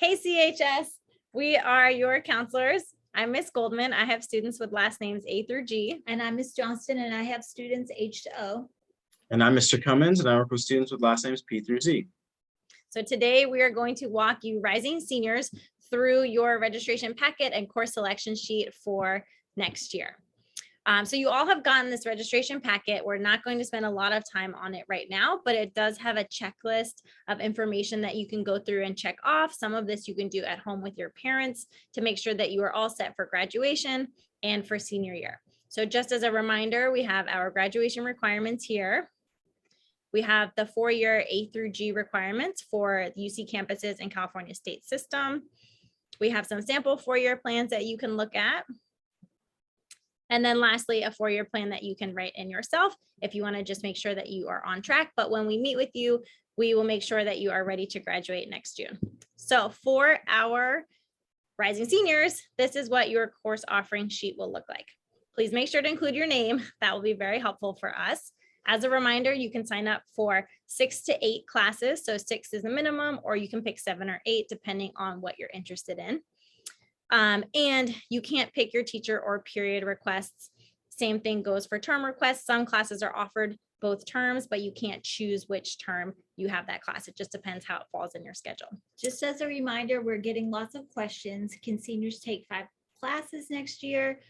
KCHS, we are your counselors. I'm Miss Goldman. I have students with last names A through G. And I'm Miss Johnston, and I have students H to O. And I'm Mr. Cummins, and I work with students with last names P through Z. So today we are going to walk you rising seniors through your registration packet and course selection sheet for next year. So you all have gotten this registration packet. We're not going to spend a lot of time on it right now, but it does have a checklist of information that you can go through and check off. Some of this you can do at home with your parents to make sure that you are all set for graduation and for senior year. So just as a reminder, we have our graduation requirements here. We have the 4-year A through G requirements for UC campuses and California state system. We have some sample 4-year plans that you can look at. And then lastly, a 4-year plan that you can write in yourself if you want to just make sure that you are on track. But when we meet with you, we will make sure that you are ready to graduate next June. So for our rising seniors, this is what your course offering sheet will look like. Please make sure to include your name. That will be very helpful for us. As a reminder, you can sign up for 6 to 8 classes. So 6 is the minimum, or you can pick 7 or 8, depending on what you're interested in. And you can't pick your teacher or period requests. Same thing goes for term requests. Some classes are offered both terms, but you can't choose which term you have that class. It just depends how it falls in your schedule. Just as a reminder, we're getting lots of questions. Can seniors take 5 classes next year?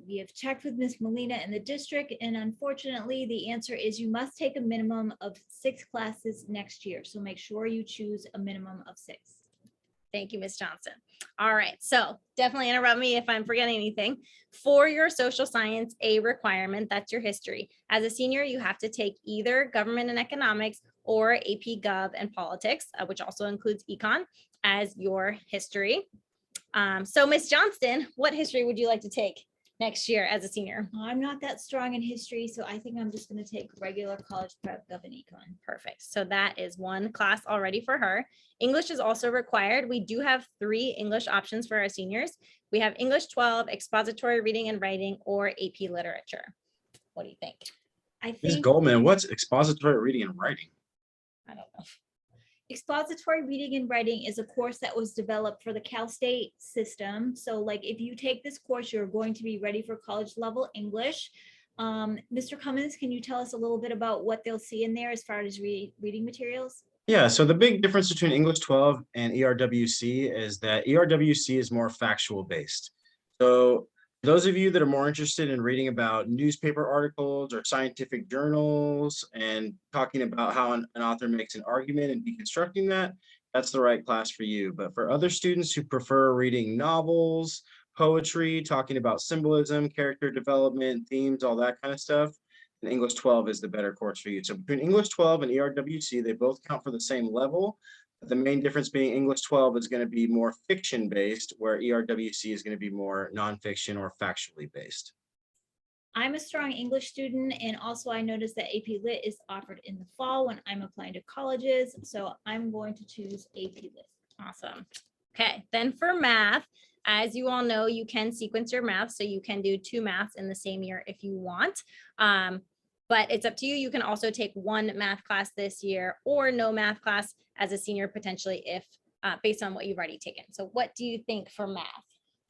We have checked with Ms. Molina in the district, and unfortunately, the answer is you must take a minimum of 6 classes next year. So make sure you choose a minimum of 6. Thank you, Ms. Johnson. All right, so definitely interrupt me if I'm forgetting anything. For your social science A requirement, that's your history. As a senior, you have to take either government and economics or AP Gov and politics, which also includes econ, as your history. So Ms. Johnston, what history would you like to take next year as a senior? I'm not that strong in history, so I think I'm just going to take regular college prep, gov, and econ. Perfect. So that is 1 class already for her. English is also required. We do have 3 English options for our seniors. We have English 12, expository reading and writing, or AP literature. What do you think? I think Ms. Goldman, what's expository reading and writing? I don't know. expository reading and writing is a course that was developed for the Cal State system. So like if you take this course, you're going to be ready for college level English. Mr. Cummins, can you tell us a little bit about what they'll see in there as far as reading materials? Yeah, so the big difference between English 12 and ERWC is that ERWC is more factual based. So those of you that are more interested in reading about newspaper articles or scientific journals and talking about how an author makes an argument and deconstructing that, that's the right class for you. But for other students who prefer reading novels, poetry, talking about symbolism, character development, themes, all that kind of stuff, and English 12 is the better course for you. So between English 12 and ERWC, they both count for the same level. The main difference being English 12 is going to be more fiction based, where ERWC is going to be more nonfiction or factually based. I'm a strong English student, and also I noticed that AP Lit is offered in the fall when I'm applying to colleges. So I'm going to choose AP Lit. Awesome. Okay, then for math, as you all know, you can sequence your math. So you can do 2 maths in the same year if you want. But it's up to you. You can also take 1 math class this year or no math class as a senior potentially if based on what you've already taken. So what do you think for math?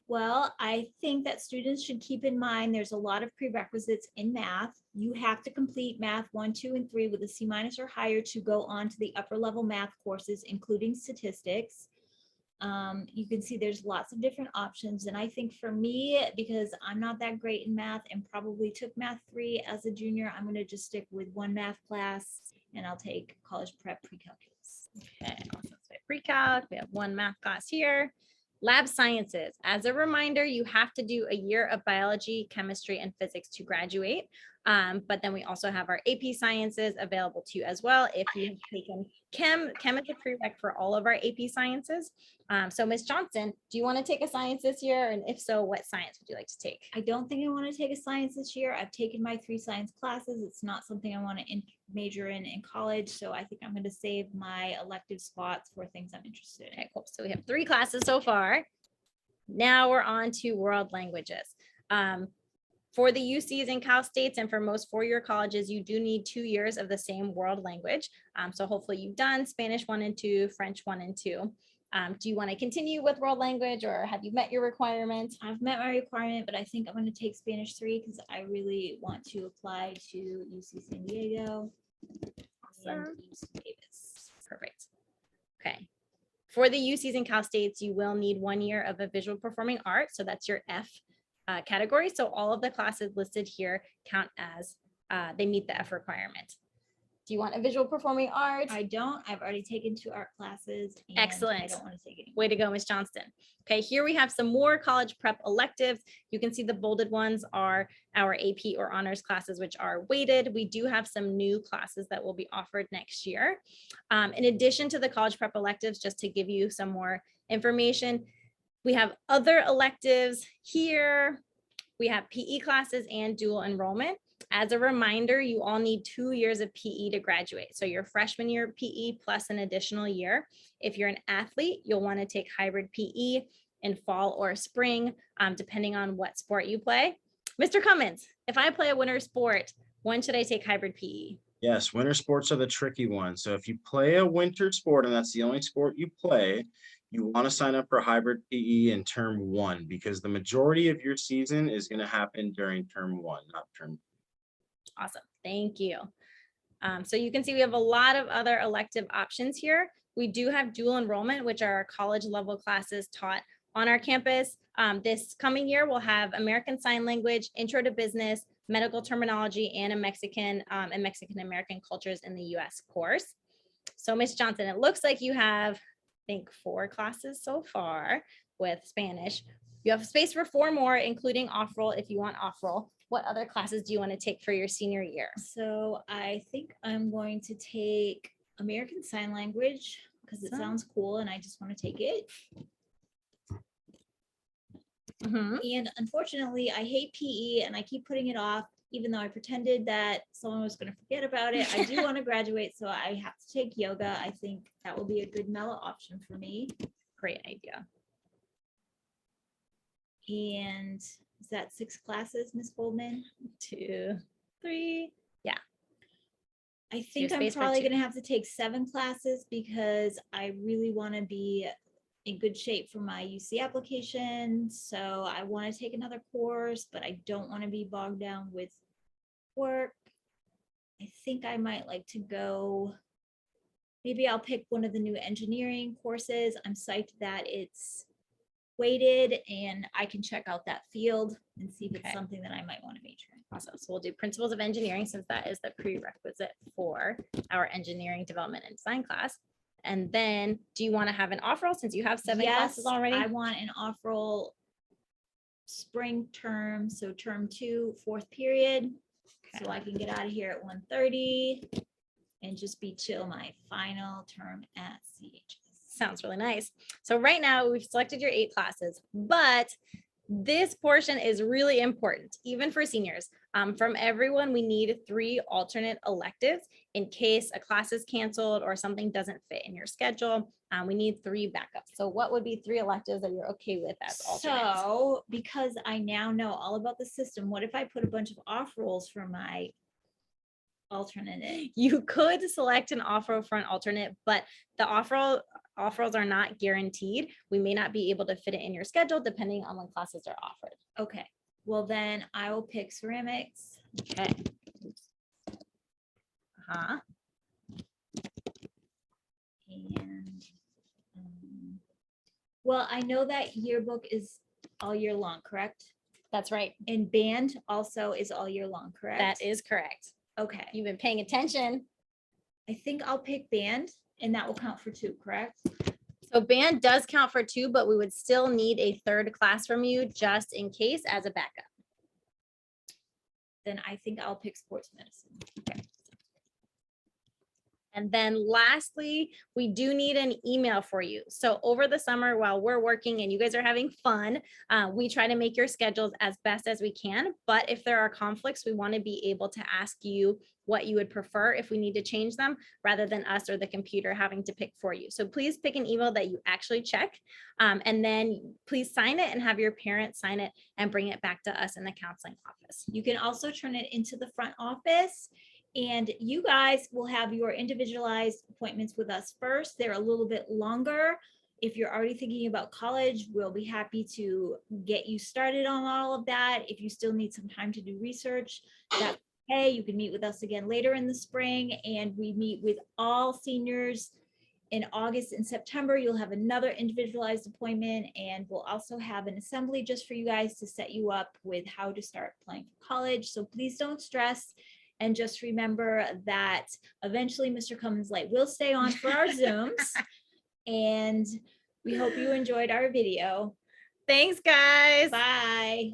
Well, I think that students should keep in mind there's a lot of prerequisites in math. You have to complete math 1, 2, and 3 with a C- or higher to go on to the upper level math courses, including statistics. You can see there's lots of different options. And I think for me, because I'm not that great in math and probably took math 3 as a junior, I'm going to just stick with 1 math class and I'll take college prep pre-calculus. Okay, awesome. So pre-calc, we have 1 math class here. Lab sciences. As a reminder, you have to do a year of biology, chemistry, and physics to graduate. But then we also have our AP sciences available to you as well. If you have taken chem is a prereq for all of our AP sciences. So Ms. Johnson, do you want to take a science this year? And if so, what science would you like to take? I don't think I want to take a science this year. I've taken my 3 science classes. It's not something I want to major in college. So I think I'm going to save my elective spots for things I'm interested in. Okay, cool. So we have 3 classes so far. Now we're on to world languages. For the UCs and Cal States and for most four-year colleges, you do need 2 years of the same world language. So hopefully you've done Spanish 1 and 2, French 1 and 2. Do you want to continue with world language or have you met your requirement? I've met my requirement, but I think I'm going to take Spanish 3 because I really want to apply to UC San Diego and Awesome. UC Davis. Perfect. Okay. For the UCs and Cal States, you will need 1 year of a visual performing art. So that's your F category. So all of the classes listed here count as they meet the F requirement. Do you want a visual performing art? I don't. I've already taken 2 art classes. And Excellent. I don't want to take any. Way to go, Ms. Johnston. Okay, here we have some more college prep electives. You can see the bolded ones are our AP or honors classes, which are weighted. We do have some new classes that will be offered next year. In addition to the college prep electives, just to give you some more information, we have other electives here. We have PE classes and dual enrollment. As a reminder, you all need 2 years of PE to graduate. So your freshman year of PE plus an additional year. If you're an athlete, you'll want to take hybrid PE in fall or spring, depending on what sport you play. Mr. Cummins, if I play a winter sport, when should I take hybrid PE? Yes, winter sports are the tricky ones. So if you play a winter sport and that's the only sport you play, you want to sign up for hybrid PE in term 1 because the majority of your season is going to happen during term 1, not term 2. Awesome. Thank you. So you can see we have a lot of other elective options here. We do have dual enrollment, which are our college level classes taught on our campus. This coming year, we'll have American Sign Language, Intro to Business, Medical Terminology, and a Mexican and Mexican American Cultures in the US course. So Ms. Johnson, it looks like you have, I think, 4 classes so far with Spanish. You have space for 4 more, including off-roll if you want off-roll. What other classes do you want to take for your senior year? So I think I'm going to take American Sign Language because it sounds cool and I just want to take it. And unfortunately, I hate PE and I keep putting it off, even though I pretended that someone was going to forget about it. I do want to graduate, so I have to take yoga. I think that will be a good mellow option for me. Great idea. And is that 6 classes, Ms. Goldman? 2, 3. Yeah. I think I'm space for probably 2. going to have to take 7 classes because I really want to be in good shape for my UC application. So I want to take another course, but I don't want to be bogged down with work. I think I might like to go, maybe I'll pick one of the new engineering courses. I'm psyched that it's weighted and I can check out that field and see if it's something that I might want to major in. Awesome. So we'll do Principles of Engineering since that is the prerequisite for our engineering development and design class. And then do you want to have an off-roll since you have 7 classes already? I want an off-roll spring term, so term 2, 4th period. So I can get out of here at 1:30 and just be chill my final term at CHS. Sounds really nice. So right now we've selected your 8 classes, but this portion is really important, even for seniors. From everyone, we need 3 alternate electives in case a class is canceled or something doesn't fit in your schedule. We need 3 backups. So what would be 3 electives that you're okay with as alternates? So because I now know all about the system, what if I put a bunch of off rolls for my alternate? You could select an off-roll for an alternate, but the off-rolls are not guaranteed. We may not be able to fit it in your schedule depending on when classes are offered. Okay, well then I will pick ceramics. Okay. And well, I know that yearbook is all year long, correct? That's right. And band also is all year long, correct? That is correct. Okay, You've been paying attention. I think I'll pick band and that will count for 2, correct? So band does count for 2, but we would still need a 3rd class from you just in case as a backup. Then I think I'll pick sports medicine. Okay. And then lastly, we do need an email for you. So over the summer, while we're working and you guys are having fun, we try to make your schedules as best as we can. But if there are conflicts, we want to be able to ask you what you would prefer if we need to change them, rather than us or the computer having to pick for you. So please pick an email that you actually check, and then please sign it and have your parents sign it and bring it back to us in the counseling office. You can also turn it into the front office, and you guys will have your individualized appointments with us first. They're a little bit longer. If you're already thinking about college, we'll be happy to get you started on all of that. If you still need some time to do research, that's okay. You can meet with us again later in the spring, and we meet with all seniors in August and September. You'll have another individualized appointment, and we'll also have an assembly just for you guys to set you up with how to start applying for college. So please don't stress. And just remember that eventually Mr. Cummins Light will stay on for our Zooms. And we hope you enjoyed our video. Thanks, guys. Bye.